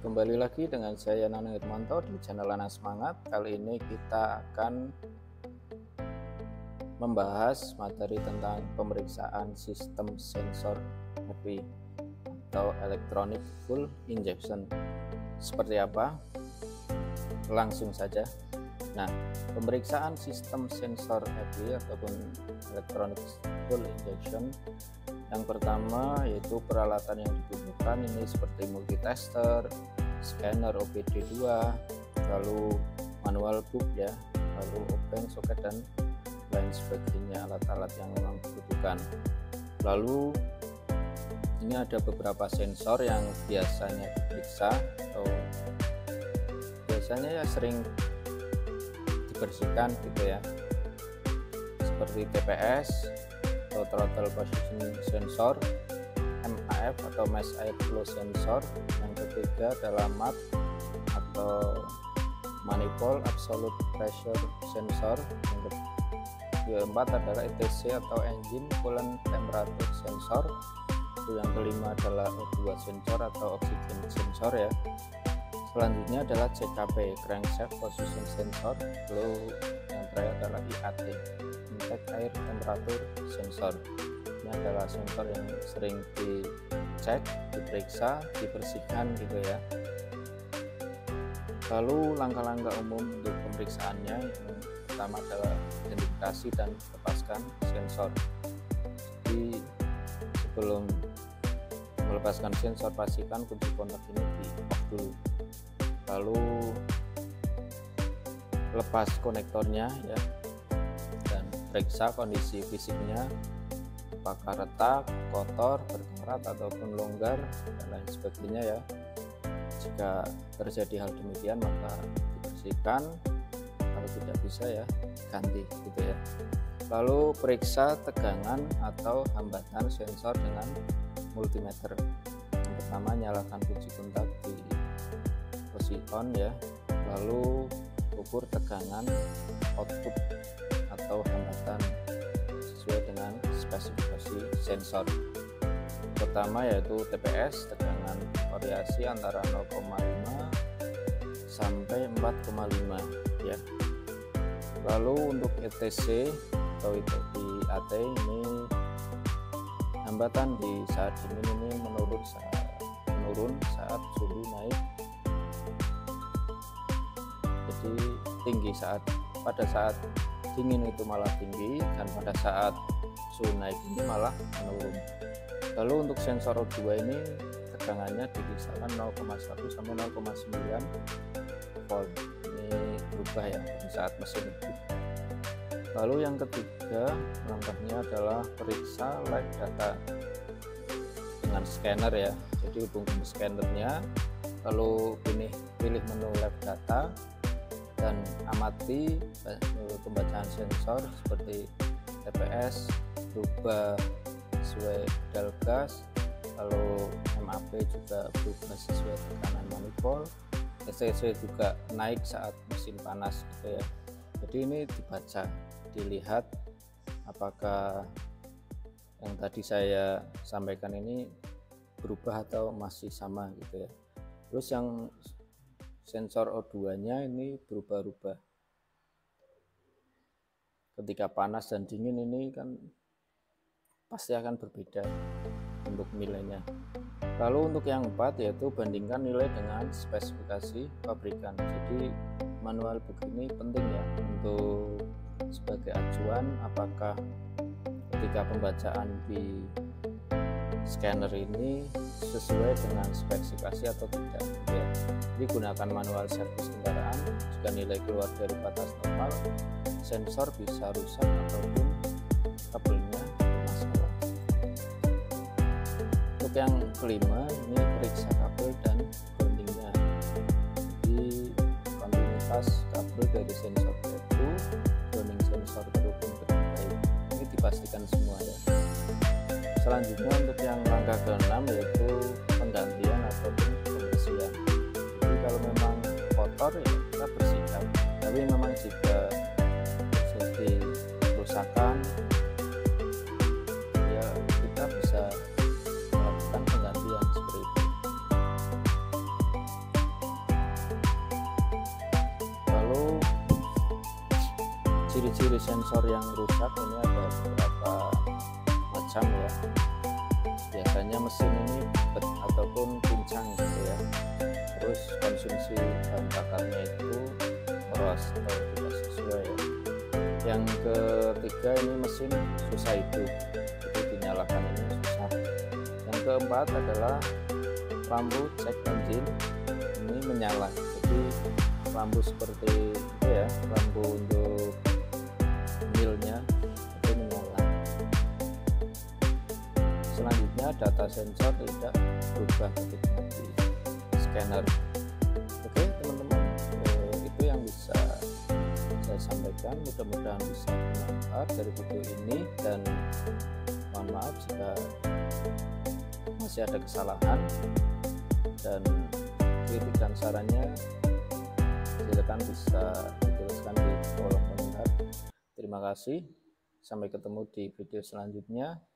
Kembali lagi dengan saya Nanang Irmanto di channel Nanang Semangat. Kali ini kita akan membahas materi tentang pemeriksaan sistem sensor EFI atau Electronic Fuel Injection. Seperti apa? Langsung saja. Nah, pemeriksaan sistem sensor EFI ataupun Electronic Fuel Injection, yang pertama yaitu peralatan yang dibutuhkan ini seperti multitester, scanner OBD2, lalu manual book ya, lalu open socket dan lain sebagainya, alat-alat yang memang dibutuhkan. Lalu ini ada beberapa sensor yang biasanya diperiksa atau biasanya ya sering dibersihkan gitu ya, seperti TPS atau throttle position sensor, MAF atau mass airflow sensor. Yang ketiga adalah MAP atau manifold absolute pressure sensor. Yang keempat adalah ETC atau engine coolant temperature sensor. Yang kelima adalah O2 sensor atau oxygen sensor ya. Selanjutnya adalah CKP crankshaft position sensor. Lalu yang terakhir adalah IAT intake air temperature sensor. Ini adalah sensor yang sering dicek, diperiksa, dibersihkan gitu ya. Lalu langkah-langkah umum untuk pemeriksaannya, yang pertama adalah identifikasi dan lepaskan sensor. Jadi sebelum melepaskan sensor, pastikan kunci kontak ini di off dulu. Lalu lepas konektornya ya, dan periksa kondisi fisiknya, apakah retak, kotor, berkarat ataupun longgar dan lain sebagainya ya. Jika terjadi hal demikian maka dibersihkan, kalau tidak bisa ya ganti gitu ya. Lalu periksa tegangan atau hambatan sensor dengan multimeter. Yang pertama, nyalakan kunci kontak di posisi on ya, lalu ukur tegangan output atau hambatan sesuai dengan spesifikasi sensor. Pertama yaitu TPS, tegangan variasi antara 0,5 sampai 4,5 ya. Lalu untuk ETC atau IAT ini hambatan di saat dingin ini menurun saat suhu naik, jadi tinggi pada saat dingin itu malah tinggi, dan pada saat suhu naik ini malah menurun. Lalu untuk sensor O2 ini tegangannya di kisaran 0,1 sampai 0,9 volt. Ini berubah ya di saat mesin hidup. Lalu yang ketiga langkahnya adalah periksa live data dengan scanner ya. Jadi hubungkan scannernya, lalu pilih menu live data dan amati pembacaan sensor seperti TPS berubah sesuai dial gas, lalu MAP juga berubah sesuai tekanan manifold, ETC juga naik saat mesin panas gitu ya. Jadi ini dibaca, dilihat apakah yang tadi saya sampaikan ini berubah atau masih sama gitu ya. Terus yang sensor O2 nya ini berubah-ubah ketika panas dan dingin, ini kan pasti akan berbeda untuk nilainya. Lalu untuk yang 4 yaitu bandingkan nilai dengan spesifikasi pabrikan. Jadi manual book ini penting ya untuk sebagai acuan apakah ketika pembacaan di scanner ini sesuai dengan spesifikasi atau tidak ya. Jadi gunakan manual servis kendaraan. Jika nilai keluar dari batas normal, sensor bisa rusak ataupun kabelnya bermasalah. Untuk yang kelima ini periksa kabel dan groundingnya. Jadi kontinuitas kabel dari sensor itu, grounding sensor terhubung dengan baik, ini dipastikan semua ya. Selanjutnya untuk yang langkah ke-6 yaitu penggantian ataupun pembersihan. Jadi kalau memang kotor ya kita bersihkan, tapi memang jika terjadi kerusakan ya kita bisa melakukan penggantian seperti itu. ciri-ciri sensor yang rusak ini ada beberapa macam ya. Biasanya mesin ini bet ataupun pincang gitu ya, terus konsumsi bahan bakarnya itu keras atau tidak sesuai ya. Yang ketiga ini mesin susah hidup, jadi dinyalakan ini susah. Yang keempat adalah lampu check engine ini menyala, jadi lampu seperti itu ya, lampu untuk milnya itu menyala. Selanjutnya data sensor tidak berubah ketika di scanner. Oke teman-teman, itu yang bisa saya sampaikan, mudah-mudahan bisa bermanfaat dari video ini, dan mohon maaf jika masih ada kesalahan, dan kritik dan sarannya silakan bisa dituliskan di kolom komentar. Terima kasih, sampai ketemu di video selanjutnya.